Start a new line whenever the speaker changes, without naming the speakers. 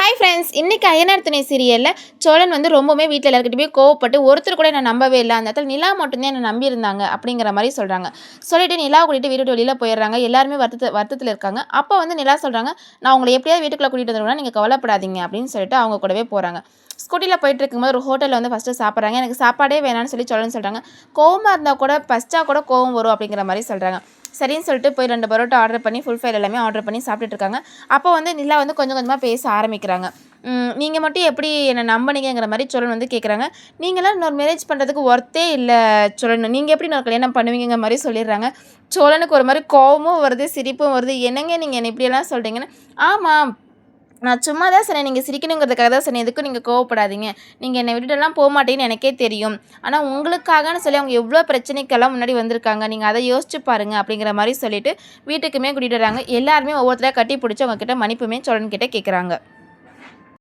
Hi friends, இன்றைக்கி ஐயனார் துணை சீரியலில் சோழன் வந்து ரொம்பவுமே வீட்டில் எல்லாருக்கிட்டையுமே கோவப்பட்டு ஒருத்தர் கூட என்னை நம்பவே இல்லை. அந்த இடத்துல நிலா மட்டும்தான் என்னை நம்பியிருந்தாங்க அப்படிங்கிற மாதிரி சொல்கிறாங்க. சொல்லிட்டு நிலா கூட்டிகிட்டு வீட்டு வெளியில் போயிடுறாங்க. எல்லாருமே வருத்தத்தில் இருக்காங்க. அப்போ வந்து நிலா சொல்கிறாங்க, நான் உங்களை எப்படியாவது வீட்டுக்குள்ளே கூட்டிகிட்டு வந்துடுவேன், நீங்கள் கவலைப்படாதீங்க அப்படின்னு சொல்லிட்டு அவங்க கூடவே போகிறாங்க. ஸ்கூட்டியில் போயிட்டு இருக்கும்போது ஒரு ஹோட்டலில் வந்து ஃபஸ்ட்டு சாப்பிட்றாங்க. எனக்கு சாப்பாடே வேணான்னு சொல்லி சோழன் சொல்கிறாங்க. கோவமாக இருந்தால் கூட பஸ்ட்டாக கூட கோவம் வரும் அப்படிங்கிற மாதிரி சொல்கிறாங்க. சரின்னு சொல்லிட்டு போய் 2 பரோட்டா ஆர்டர் பண்ணி ஃபுல் ஃபைல் எல்லாமே ஆர்டர் பண்ணி சாப்பிட்டுட்டு இருக்காங்க. அப்போ வந்து நிலா வந்து கொஞ்சம் கொஞ்சமாக பேச ஆரம்பிக்கிறாங்க. நீங்கள் மட்டும் எப்படி என்னை நம்பினீங்கிற மாதிரி சோழன் வந்து கேட்குறாங்க. நீங்களாம் இன்னொரு மேரேஜ் பண்ணுறதுக்கு ஒர்த்தே இல்லை சோழன், நீங்கள் எப்படி நான் கல்யாணம் பண்ணுவீங்கிற மாதிரி சொல்லிடுறாங்க. சோழனுக்கு ஒரு மாதிரி கோவமும் வருது, சிரிப்பும் வருது. என்னங்க நீங்கள் என்னை இப்படியெல்லாம் சொல்கிறீங்கன்னு. ஆமாம், நான் சும்மா தான் சொன்னேன், நீங்கள் சிரிக்கணுங்கிறதுக்காக தான் சொன்னேன், எதுக்கும் நீங்கள் கோவப்படாதீங்க, நீங்கள் என்னை விட்டுட்டுலாம் போக மாட்டேங்கன்னு எனக்கே தெரியும், ஆனால் உங்களுக்காகன்னு சொல்லி அவங்க எவ்வளோ பிரச்சனைக்கெல்லாம் முன்னாடி வந்திருக்காங்க, நீங்கள் அதை யோசிச்சு பாருங்கள் அப்படிங்கிற மாதிரி சொல்லிட்டு வீட்டுக்குமே கூட்டிகிட்டு வராங்க. எல்லாருமே ஒவ்வொருத்தராக கட்டி பிடிச்சி அவங்கக்கிட்ட மன்னிப்புமே சோழன்கிட்ட கேட்குறாங்க.